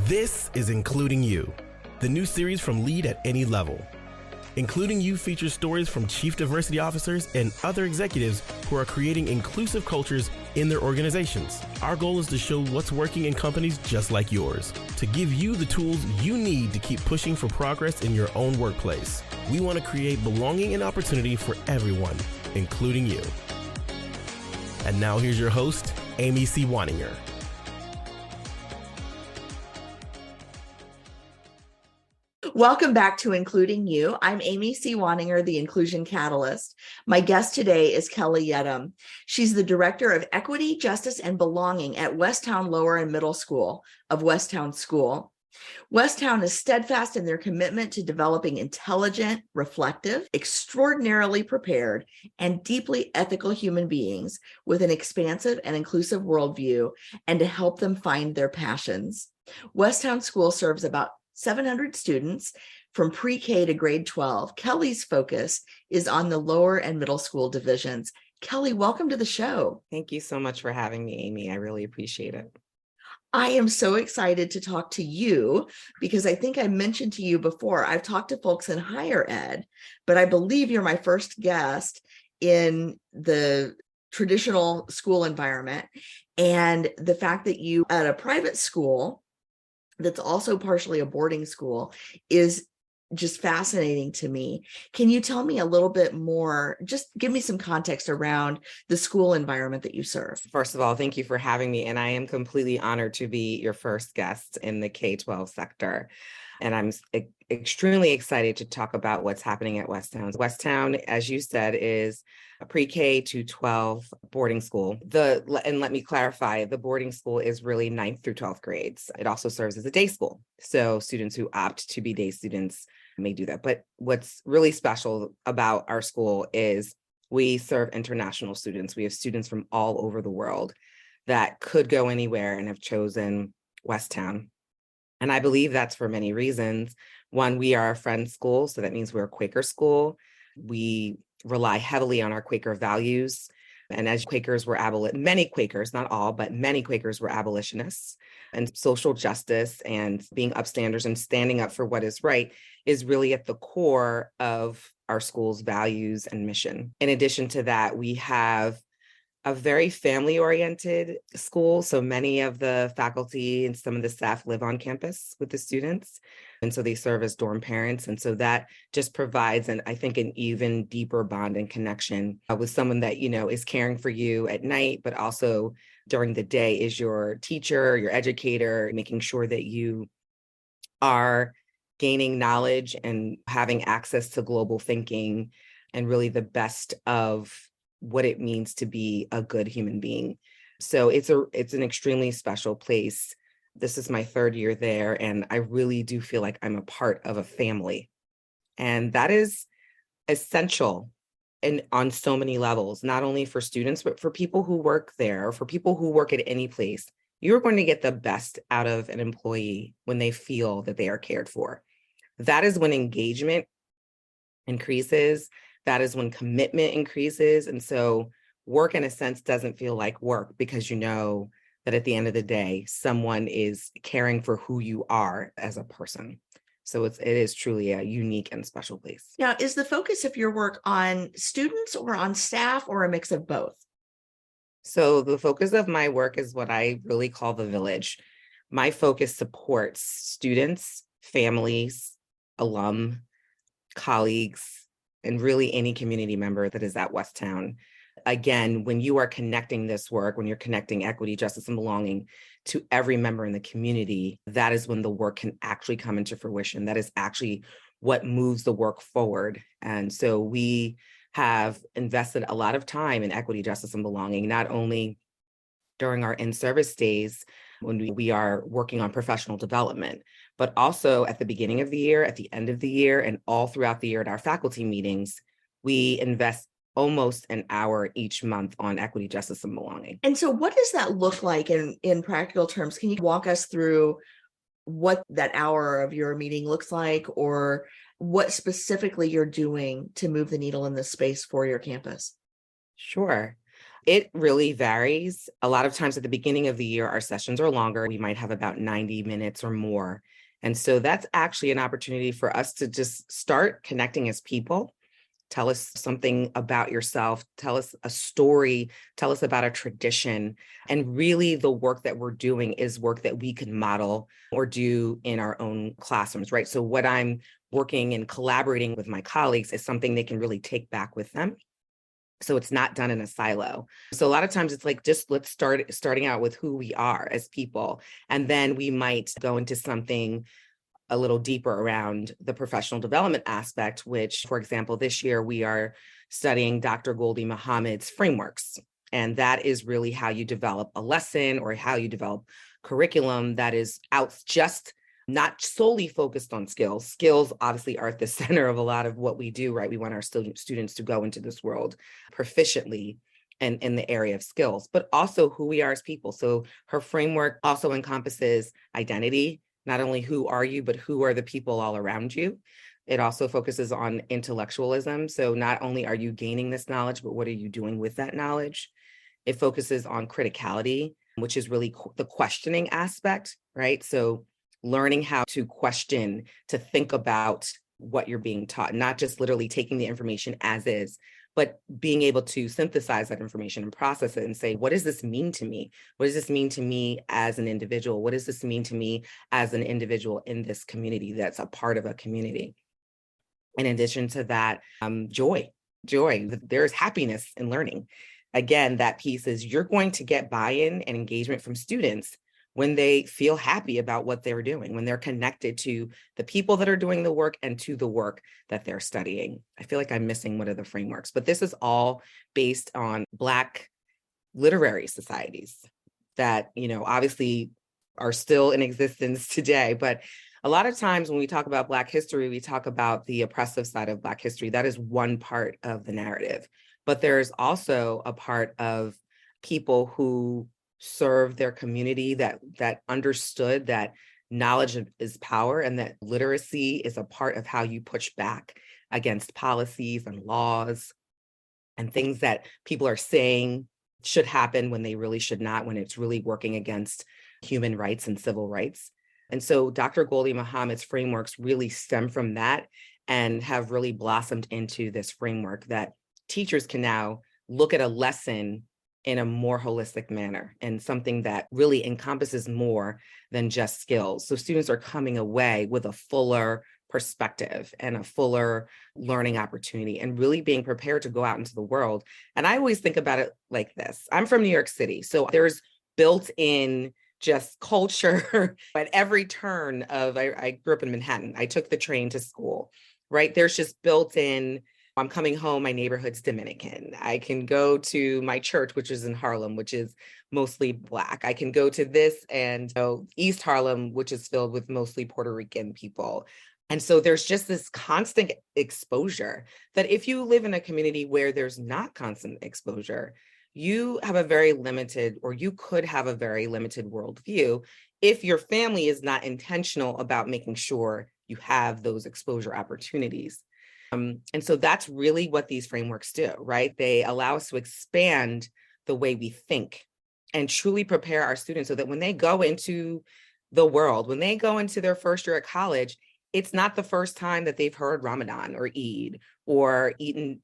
This is Including You, the new series from Lead at Any Level. Including You features stories from chief diversity officers and other executives who are creating inclusive cultures in their organizations. Our goal is to show what's working in companies just like yours, to give you the tools you need to keep pushing for progress in your own workplace. We want to create belonging and opportunity for everyone, including you. And now here's your host, Amy C. Waninger. Welcome back to Including You. I'm Amy C. Waninger, the Inclusion Catalyst. My guest today is Kelly Yiadom. She's the Director of Equity, Justice, and Belonging at Westtown Lower and Middle School of Westtown School. Westtown is steadfast in their commitment to developing intelligent, reflective, extraordinarily prepared, and deeply ethical human beings with an expansive and inclusive worldview, and to help them find their passions. Westtown School serves about 700 students from pre-K to grade 12. Kelly's focus is on the lower and middle school divisions. Kelly, welcome to the show. Thank you so much for having me, Amy. I really appreciate it. I am so excited to talk to you because I think I mentioned to you before, I've talked to folks in higher ed, but I believe you're my first guest in the traditional school environment. And the fact that you at a private school that's also partially a boarding school is just fascinating to me. Can you tell me a little bit more, just give me some context around the school environment that you serve? First of all, thank you for having me. And I am completely honored to be your first guest in the K-12 sector. And I'm extremely excited to talk about what's happening at Westtown. Westtown, as you said, is a pre-K to 12 boarding school. And let me clarify, the boarding school is really 9th through 12th grades. It also serves as a day school. So students who opt to be day students may do that. But what's really special about our school is we serve international students. We have students from all over the world that could go anywhere and have chosen Westtown. And I believe that's for many reasons. One, we are a Friends school, so that means we're a Quaker school. We rely heavily on our Quaker values. And as Quakers were many Quakers, not all, but many Quakers were abolitionists. And social justice and being upstanders and standing up for what is right is really at the core of our school's values and mission. In addition to that, we have a very family-oriented school. So many of the faculty and some of the staff live on campus with the students. And so they serve as dorm parents. And so that just provides, I think, an even deeper bond and connection with someone that, is caring for you at night, but also during the day is your teacher, your educator, making sure that you are gaining knowledge and having access to global thinking and really the best of what it means to be a good human being. So it's an extremely special place. This is my 3rd year there, and I really do feel like I'm a part of a family. And that is essential on so many levels, not only for students, but for people who work there, or for people who work at any place. You're going to get the best out of an employee when they feel that they are cared for. That is when engagement increases. That is when commitment increases. And so work, in a sense, doesn't feel like work because you know that at the end of the day, someone is caring for who you are as a person. So it is truly a unique and special place. Now, is the focus of your work on students or on staff or a mix of both? So the focus of my work is what I really call the village. My focus supports students, families, alum, colleagues, and really any community member that is at Westtown. Again, when you are connecting this work, when you're connecting equity, justice, and belonging to every member in the community, that is when the work can actually come into fruition. That is actually what moves the work forward. And so we have invested a lot of time in equity, justice, and belonging, not only during our in-service days when we are working on professional development, but also at the beginning of the year, at the end of the year, and all throughout the year at our faculty meetings, we invest almost an hour each month on equity, justice, and belonging. And so what does that look like in practical terms? Can you walk us through what that hour of your meeting looks like, or what specifically you're doing to move the needle in this space for your campus? Sure. It really varies. A lot of times at the beginning of the year, our sessions are longer. We might have about 90 minutes or more. And so that's actually an opportunity for us to just start connecting as people. Tell us something about yourself. Tell us a story. Tell us about a tradition. And really, the work that we're doing is work that we can model or do in our own classrooms, right? So, what I'm working and collaborating with my colleagues is something they can really take back with them. So it's not done in a silo. So a lot of times it's like, just let's starting out with who we are as people. And then we might go into something a little deeper around the professional development aspect, which, for example, this year we are studying Dr. Gholdy Muhammad's frameworks. And that is really how you develop a lesson or how you develop curriculum that is out just not solely focused on skills. Skills obviously are at the center of a lot of what we do, right? We want our students to go into this world proficiently and in the area of skills, but also who we are as people. So her framework also encompasses identity, not only who are you, but who are the people all around you. It also focuses on intellectualism. So not only are you gaining this knowledge, but what are you doing with that knowledge? It focuses on criticality, which is really the questioning aspect, right? So learning how to question, to think about what you're being taught, not just literally taking the information as is, but being able to synthesize that information and process it and say, what does this mean to me? What does this mean to me as an individual? What does this mean to me as an individual in this community that's a part of a community? In addition to that, joy. There's happiness in learning. Again, that piece is you're going to get buy-in and engagement from students when they feel happy about what they're doing, when they're connected to the people that are doing the work and to the work that they're studying. I feel like I'm missing one of the frameworks, but this is all based on Black literary societies that, obviously are still in existence today. But a lot of times when we talk about Black history, we talk about the oppressive side of Black history. That is one part of the narrative. But there's also a part of people who served their community that understood that knowledge is power and that literacy is a part of how you push back against policies and laws and things that people are saying should happen when they really should not, when it's really working against human rights and civil rights. And so Dr. Gholdy Muhammad's frameworks really stem from that and have really blossomed into this framework that teachers can now look at a lesson in a more holistic manner and something that really encompasses more than just skills. So students are coming away with a fuller perspective and a fuller learning opportunity and really being prepared to go out into the world. And I always think about it like this. I'm from New York City, so there's built-in just culture at every turn of, I grew up in Manhattan. I took the train to school, right? There's just built-in, I'm coming home, my neighborhood's Dominican. I can go to my church, which is in Harlem, which is mostly Black. I can go to this and East Harlem, which is filled with mostly Puerto Rican people. And so there's just this constant exposure that if you live in a community where there's not constant exposure, you have a very limited, or you could have a very limited worldview if your family is not intentional about making sure you have those exposure opportunities. And so that's really what these frameworks do, right? They allow us to expand the way we think and truly prepare our students so that when they go into the world, when they go into their first year at college, it's not the first time that they've heard Ramadan or Eid or eaten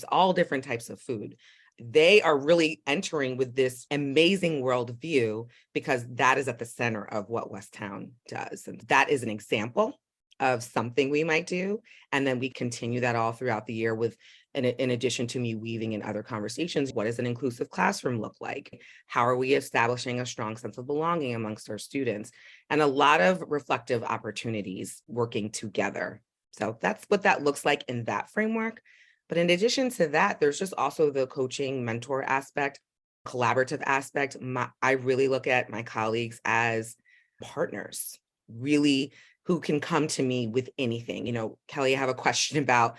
all different types of food. They are really entering with this amazing worldview because that is at the center of what Westtown does. And that is an example of something we might do. And then we continue that all throughout the year with, in addition to me weaving in other conversations, what does an inclusive classroom look like? How are we establishing a strong sense of belonging amongst our students? And a lot of reflective opportunities working together. So that's what that looks like in that framework. But in addition to that, there's just also the coaching mentor aspect, collaborative aspect. I really look at my colleagues as partners, really, who can come to me with anything. Kelly, I have a question about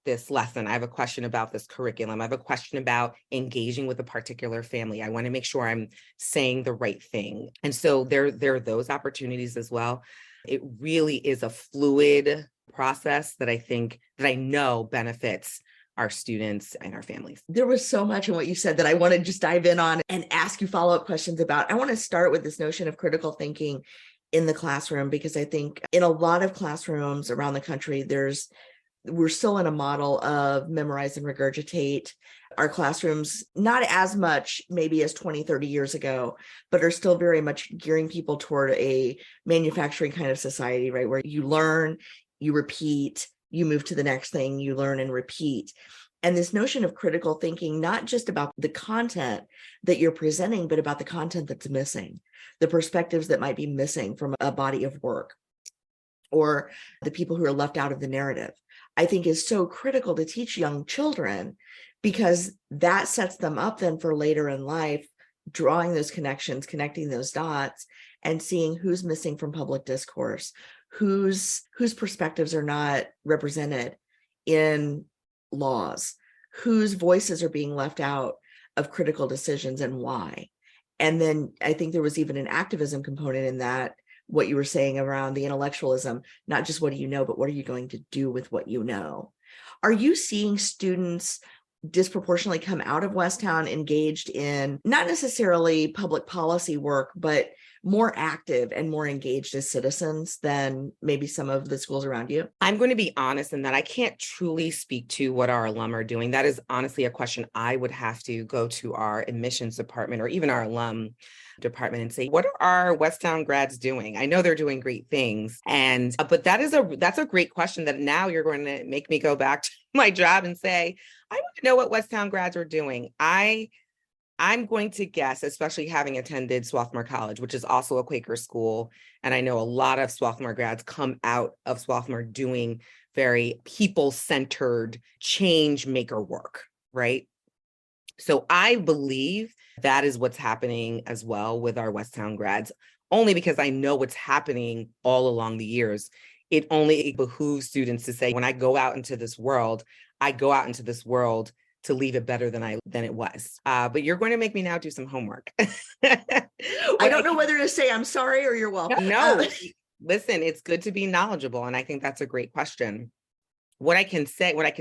this lesson. I have a question about this curriculum. I have a question about engaging with a particular family. I want to make sure I'm saying the right thing. And so there are those opportunities as well. It really is a fluid process that I know benefits our students and our families. There was so much in what you said that I want to just dive in on and ask you follow-up questions about. I want to start with this notion of critical thinking in the classroom, because I think in a lot of classrooms around the country, we're still in a model of memorize and regurgitate. Our classrooms, not as much maybe as 20, 30 years ago, but are still very much gearing people toward a manufacturing kind of society, right? Where you learn, you repeat, you move to the next thing, you learn and repeat. And this notion of critical thinking, not just about the content that you're presenting, but about the content that's missing, the perspectives that might be missing from a body of work, or the people who are left out of the narrative, I think is so critical to teach young children, because that sets them up then for later in life, drawing those connections, connecting those dots, and seeing who's missing from public discourse, whose perspectives are not represented in laws, whose voices are being left out of critical decisions and why. And then I think there was even an activism component in that, what you were saying around the intellectualism, not just what do you know, but what are you going to do with what you know? Are you seeing students disproportionately come out of Westtown engaged in not necessarily public policy work, but more active and more engaged as citizens than maybe some of the schools around you? I'm going to be honest in that I can't truly speak to what our alum are doing. That is honestly a question I would have to go to our admissions department or even our alum department and say, what are our Westtown grads doing? I know they're doing great things. And, but that's a great question that now you're going to make me go back to my job and say, I want to know what Westtown grads are doing. I'm going to guess, especially having attended Swarthmore College, which is also a Quaker school. And I know a lot of Swarthmore grads come out of Swarthmore doing very people-centered change maker work, right? So I believe that is what's happening as well with our Westtown grads, only because I know what's happening all along the years. It only behooves students to say, when I go out into this world, I go out into this world to leave it better than it was. But you're going to make me now do some homework. I don't know whether to say I'm sorry or you're welcome. No, listen, it's good to be knowledgeable. And I think that's a great question. What I can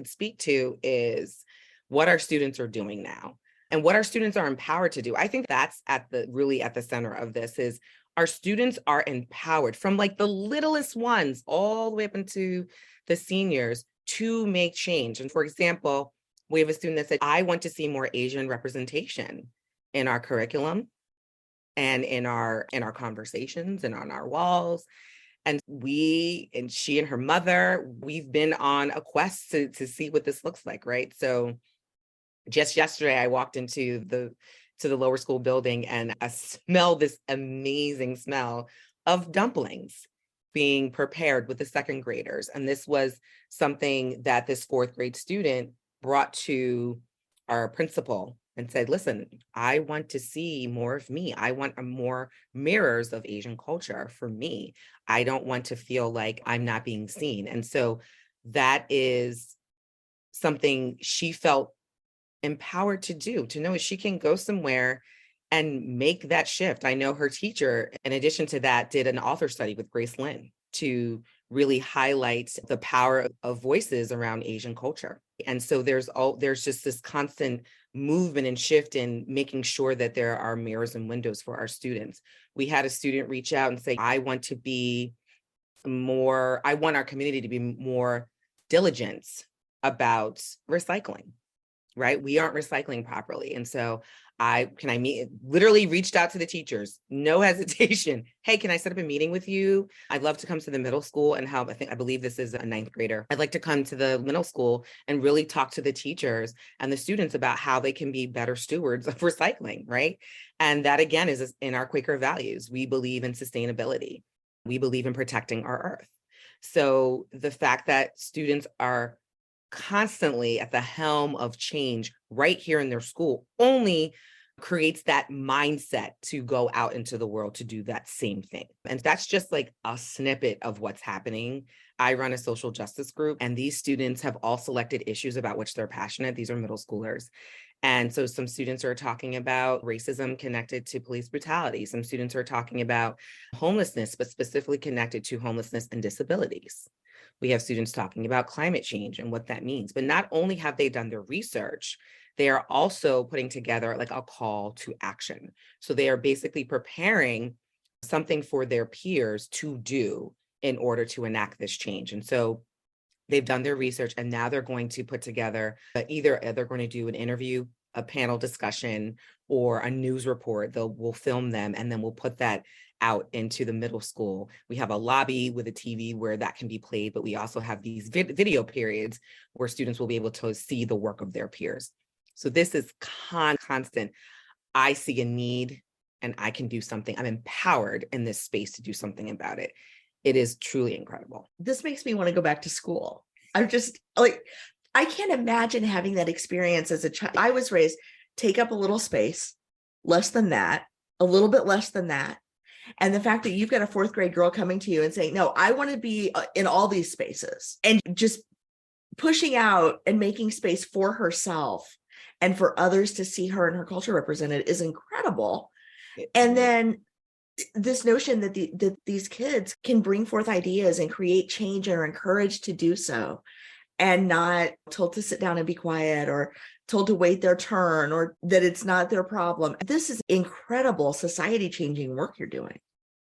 speak to is what our students are doing now and what our students are empowered to do. I think that's really at the center of this is our students are empowered from like the littlest ones all the way up into the seniors to make change. And for example, we have a student that said, I want to see more Asian representation in our curriculum and in our conversations and on our walls. And she and her mother, we've been on a quest to see what this looks like, right? So just yesterday, I walked into the lower school building and I smelled this amazing smell of dumplings being prepared with the second graders. And this was something that this fourth grade student brought to our principal and said, listen, I want to see more of me. I want more mirrors of Asian culture for me. I don't want to feel like I'm not being seen. And so that is something she felt empowered to do, to know she can go somewhere and make that shift. I know her teacher, in addition to that, did an author study with Grace Lynn to really highlight the power of voices around Asian culture. And so there's just this constant movement and shift in making sure that there are mirrors and windows for our students. We had a student reach out and say, I want our community to be more diligent about recycling, right? We aren't recycling properly. And so literally reached out to the teachers, no hesitation. Hey, can I set up a meeting with you? I'd love to come to the middle school and help. I believe this is a ninth grader. I'd like to come to the middle school and really talk to the teachers and the students about how they can be better stewards of recycling, right? And that again is in our Quaker values. We believe in sustainability. We believe in protecting our earth. So the fact that students are constantly at the helm of change right here in their school only creates that mindset to go out into the world to do that same thing. And that's just like a snippet of what's happening. I run a social justice group, and these students have all selected issues about which they're passionate. These are middle schoolers. And so some students are talking about racism connected to police brutality. Some students are talking about homelessness, but specifically connected to homelessness and disabilities. We have students talking about climate change and what that means. But not only have they done their research, they are also putting together like a call to action. So they are basically preparing something for their peers to do in order to enact this change. And so they've done their research, and now they're going to put together either they're going to do an interview, a panel discussion, or a news report. We'll film them, and then we'll put that out into the middle school. We have a lobby with a TV where that can be played, but we also have these video periods where students will be able to see the work of their peers. So this is constant. I see a need and I can do something. I'm empowered in this space to do something about it. It is truly incredible. This makes me want to go back to school. I'm just like, I can't imagine having that experience as a child. I was raised, take up a little space, less than that, a little bit less than that. And the fact that you've got a fourth grade girl coming to you and saying, no, I want to be in all these spaces, and just pushing out and making space for herself and for others to see her and her culture represented is incredible. And then this notion that that these kids can bring forth ideas and create change and are encouraged to do so, and not told to sit down and be quiet or told to wait their turn, or that it's not their problem. This is incredible society changing work you're doing.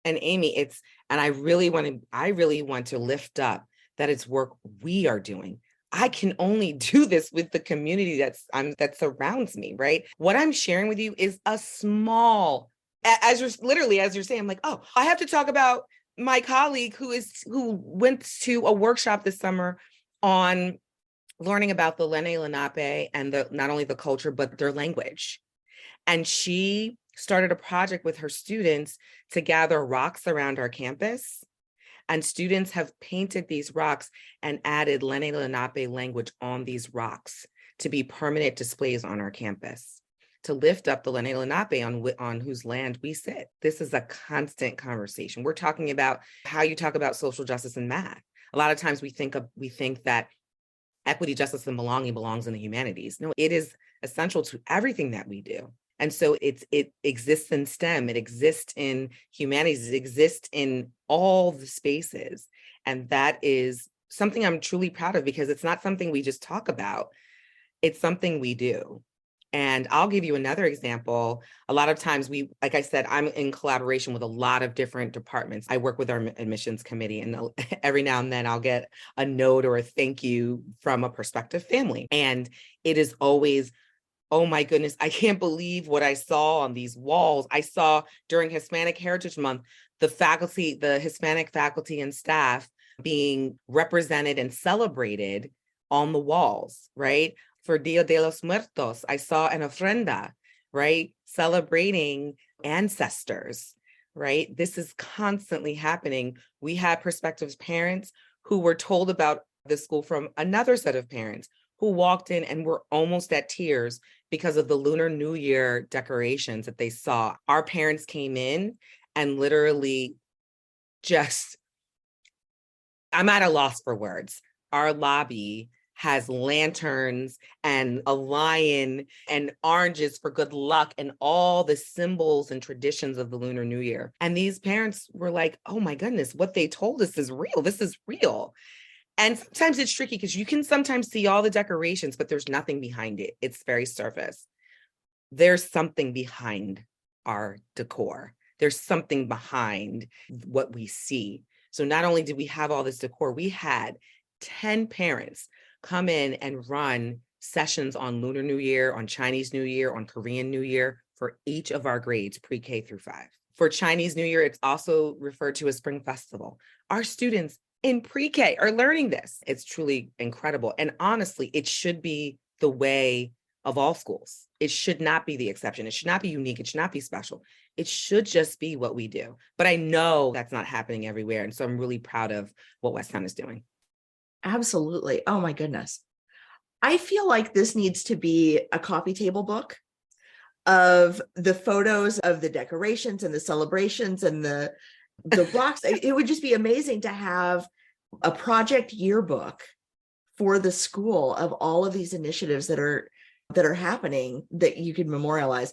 And Amy, I really want to lift up that it's work we are doing. I can only do this with the community that surrounds me, right? What I'm sharing with you is a small, as you're saying, I'm like, oh, I have to talk about my colleague who went to a workshop this summer on learning about the Lenni Lenape and not only the culture, but their language. And she started a project with her students to gather rocks around our campus. And students have painted these rocks and added Lenni Lenape language on these rocks to be permanent displays on our campus, to lift up the Lenni Lenape on whose land we sit. This is a constant conversation. We're talking about how you talk about social justice and math. A lot of times we think that equity, justice, and belonging belongs in the humanities. No, it is essential to everything that we do. And so it exists in STEM, it exists in humanities, it exists in all the spaces. And that is something I'm truly proud of, because it's not something we just talk about, it's something we do. And I'll give you another example. A lot of times like I said, I'm in collaboration with a lot of different departments. I work with our admissions committee, and every now and then I'll get a note or a thank you from a prospective family. And it is always, oh my goodness, I can't believe what I saw on these walls. I saw during Hispanic Heritage Month, the Hispanic faculty and staff being represented and celebrated on the walls, right? For Dia de los Muertos, I saw an ofrenda, right? Celebrating ancestors, right? This is constantly happening. We had prospective parents who were told about the school from another set of parents who walked in and were almost at tears because of the Lunar New Year decorations that they saw. Our parents came in and literally I'm at a loss for words. Our lobby has lanterns and a lion and oranges for good luck and all the symbols and traditions of the Lunar New Year. And these parents were like, oh my goodness, what they told us is real. This is real. And sometimes it's tricky because you can sometimes see all the decorations, but there's nothing behind it. It's very surface. There's something behind our decor. There's something behind what we see. So not only did we have all this decor, we had 10 parents come in and run sessions on Lunar New Year, on Chinese New Year, on Korean New Year for each of our grades, pre-K through 5. For Chinese New Year, it's also referred to as Spring Festival. Our students in pre-K are learning this. It's truly incredible. And honestly, it should be the way of all schools. It should not be the exception. It should not be unique. It should not be special. It should just be what we do. But I know that's not happening everywhere. And so I'm really proud of what Westtown is doing. Absolutely. Oh my goodness. I feel like this needs to be a coffee table book of the photos of the decorations and the celebrations and the blocks. It would just be amazing to have a project yearbook for the school of all of these initiatives that are happening that you can memorialize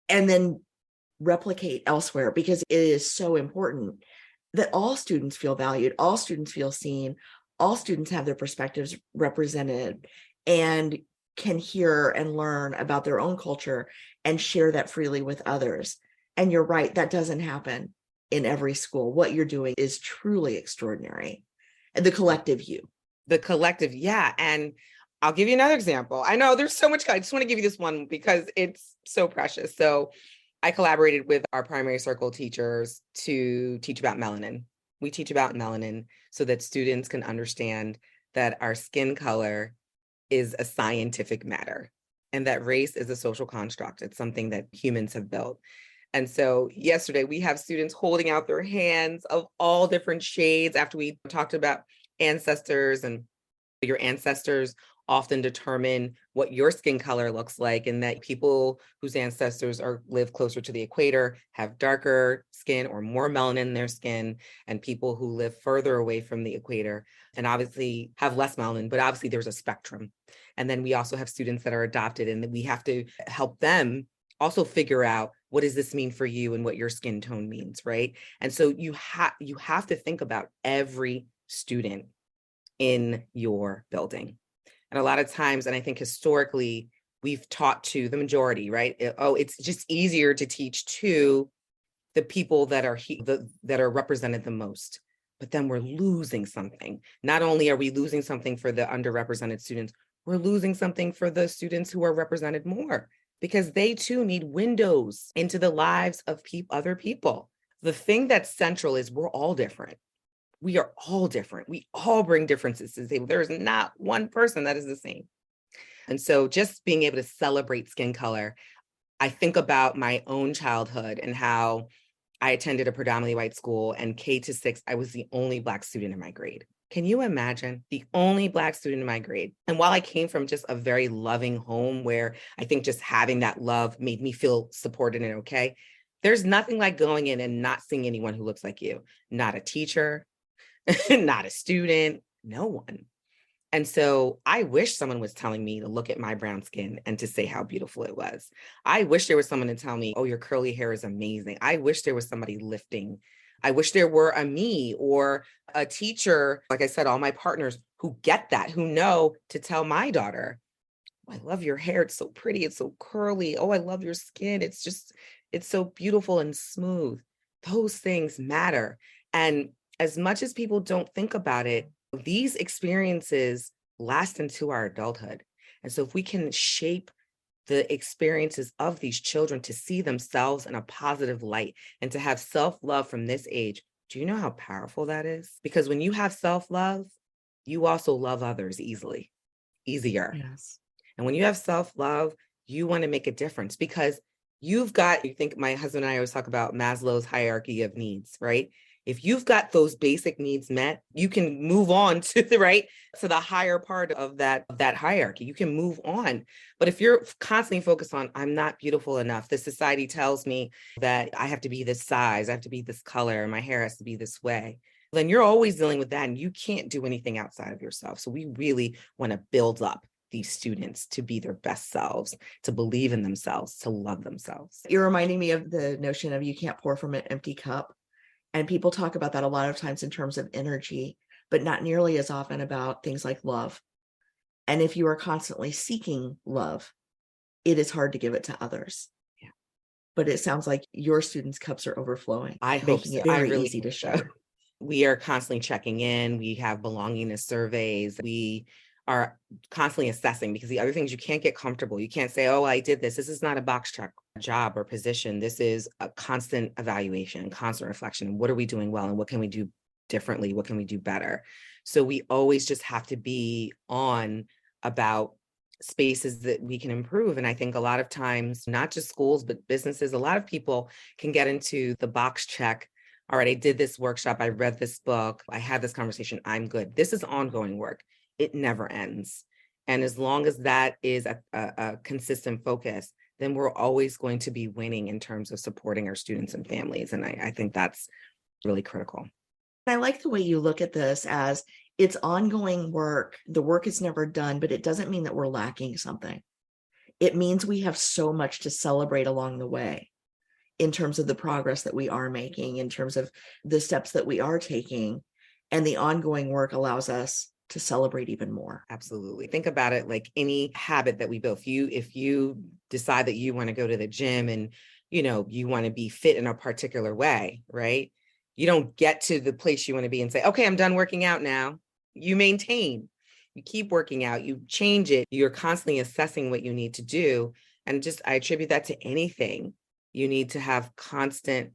and then replicate elsewhere, because it is so important. that all students feel valued, all students feel seen, all students have their perspectives represented and can hear and learn about their own culture and share that freely with others. And you're right, that doesn't happen in every school. What you're doing is truly extraordinary. And the collective you. The collective, yeah. And I'll give you another example. I know there's so much. I just want to give you this one because it's so precious. So I collaborated with our primary circle teachers to teach about melanin. We teach about melanin so that students can understand that our skin color is a scientific matter and that race is a social construct. It's something that humans have built. And so yesterday we have students holding out their hands of all different shades after we talked about ancestors, and your ancestors often determine what your skin color looks like, and that people whose ancestors live closer to the equator have darker skin or more melanin in their skin, and people who live further away from the equator and obviously have less melanin, but obviously there's a spectrum. And then we also have students that are adopted, and we have to help them also figure out, what does this mean for you and what your skin tone means, right? And so you have to think about every student in your building. And a lot of times, and I think historically, we've taught to the majority, right? It's just easier to teach to the people that are represented the most. But then we're losing something. Not only are we losing something for the underrepresented students, we're losing something for the students who are represented more, because they too need windows into the lives of other people. The thing that's central is we're all different. We are all different. We all bring differences to the table. There is not one person that is the same. And so just being able to celebrate skin color, I think about my own childhood and how I attended a predominantly white school, and K-6, I was the only Black student in my grade. Can you imagine? The only Black student in my grade. And while I came from just a very loving home where I think just having that love made me feel supported and okay, there's nothing like going in and not seeing anyone who looks like you. Not a teacher, not a student, no one. And so I wish someone was telling me to look at my brown skin and to say how beautiful it was. I wish there was someone to tell me, oh, your curly hair is amazing. I wish there was somebody lifting. I wish there were a me or a teacher, like I said, all my partners who get that, who know to tell my daughter, oh, I love your hair. It's so pretty. It's so curly. Oh, I love your skin. It's so beautiful and smooth. Those things matter. And as much as people don't think about it, these experiences last into our adulthood. And so if we can shape the experiences of these children to see themselves in a positive light and to have self-love from this age, do you know how powerful that is? Because when you have self-love, you also love others easier. Yes. And when you have self-love, you want to make a difference, because you think my husband and I always talk about Maslow's hierarchy of needs, right? If you've got those basic needs met, you can move on to the higher part of that hierarchy. You can move on. But if you're constantly focused on, I'm not beautiful enough, the society tells me that I have to be this size, I have to be this color, my hair has to be this way, then you're always dealing with that and you can't do anything outside of yourself. So we really want to build up these students to be their best selves, to believe in themselves, to love themselves. You're reminding me of the notion of you can't pour from an empty cup. And people talk about that a lot of times in terms of energy, but not nearly as often about things like love. And if you are constantly seeking love, it is hard to give it to others. Yeah. But it sounds like your students' cups are overflowing. I hope making so. it very really easy to share. We are constantly checking in. We have belongingness surveys. We are constantly assessing, because the other things, you can't get comfortable. You can't say, oh, I did this. This is not a box check job or position. This is a constant evaluation, constant reflection. What are we doing well? And what can we do differently? What can we do better? So we always just have to be on about spaces that we can improve. And I think a lot of times, not just schools, but businesses, a lot of people can get into the box check. All right, I did this workshop. I read this book. I had this conversation. I'm good. This is ongoing work. It never ends. And as long as that is a consistent focus, then we're always going to be winning in terms of supporting our students and families. And I think that's really critical. I like the way you look at this as it's ongoing work. The work is never done, but it doesn't mean that we're lacking something. It means we have so much to celebrate along the way. in terms of the progress that we are making, in terms of the steps that we are taking. And the ongoing work allows us to celebrate even more. Absolutely. Think about it like any habit that we build. If you decide that you want to go to the gym and, you want to be fit in a particular way, right? You don't get to the place you want to be and say, okay, I'm done working out now. You maintain, you keep working out, you change it. You're constantly assessing what you need to do. And I attribute that to anything. You need to have constant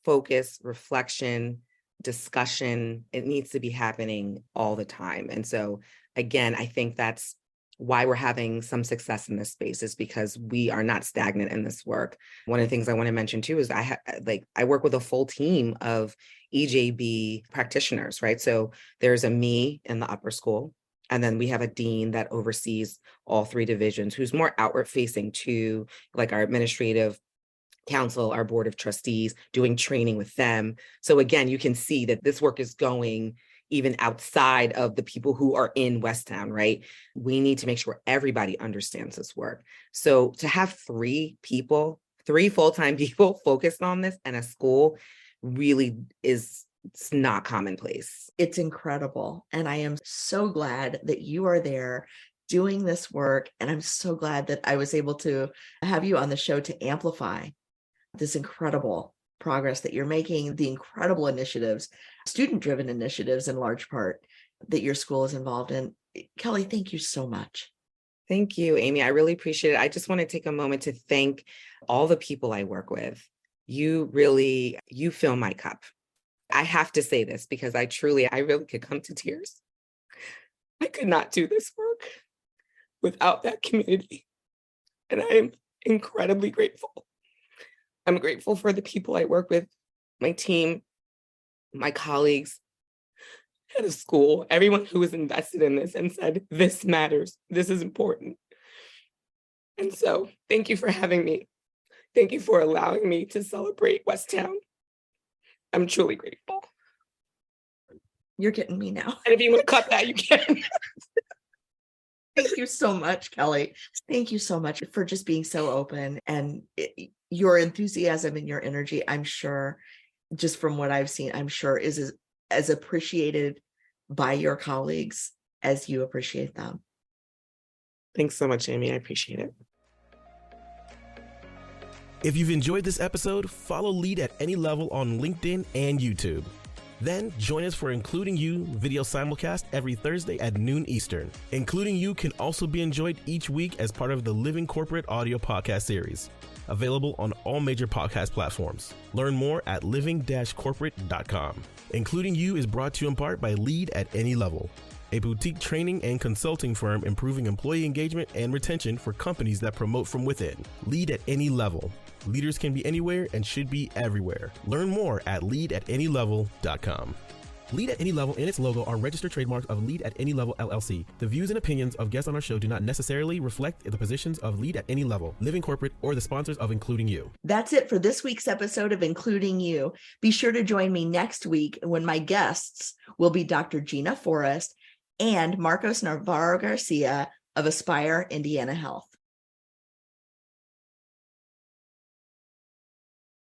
focus, reflection, discussion. It needs to be happening all the time. And so again, I think that's why we're having some success in this space, is because we are not stagnant in this work. One of the things I want to mention too is I work with a full team of EJB practitioners, right? So there's a me in the upper school, and then we have a dean that oversees all three divisions, who's more outward facing to like our administrative council, our board of trustees, doing training with them. So again, you can see that this work is going even outside of the people who are in Westtown, right? We need to make sure everybody understands this work. So to have three full-time people focused on this in a school really it's not commonplace. It's incredible. And I am so glad that you are there doing this work. And I'm so glad that I was able to have you on the show to amplify this incredible progress that you're making, the incredible initiatives, student-driven initiatives in large part that your school is involved in. Kelly, thank you so much. Thank you, Amy. I really appreciate it. I just want to take a moment to thank all the people I work with. You fill my cup. I have to say this because I really could come to tears. I could not do this work without that community. And I am incredibly grateful. I'm grateful for the people I work with, my team, my colleagues at a school, everyone who was invested in this and said, this matters, this is important. And so thank you for having me. Thank you for allowing me to celebrate Westtown. I'm truly grateful. You're getting me now. And if you want to cut that, you can. Thank you so much, Kelly. Thank you so much for just being so open, and your enthusiasm and your energy, I'm sure, just from what I've seen, I'm sure is as appreciated by your colleagues as you appreciate them. Thanks so much, Amy. I appreciate it. If you've enjoyed this episode, follow Lead at Any Level on LinkedIn and YouTube. Then join us for Including You video simulcast every Thursday at noon Eastern. Including You can also be enjoyed each week as part of the Living Corporate audio podcast series, available on all major podcast platforms. Learn more at living-corporate.com. Including You is brought to you in part by Lead at Any Level, a boutique training and consulting firm improving employee engagement and retention for companies that promote from within. Lead at Any Level. Leaders can be anywhere and should be everywhere. Learn more at leadatanylevel.com. Lead at Any Level and its logo are registered trademarks of Lead at Any Level LLC. The views and opinions of guests on our show do not necessarily reflect the positions of Lead at Any Level, Living Corporate, or the sponsors of Including You. That's it for this week's episode of Including You. Be sure to join me next week when my guests will be Dr. Gina Forrest and Marcos Navarro Garcia of Aspire Indiana Health.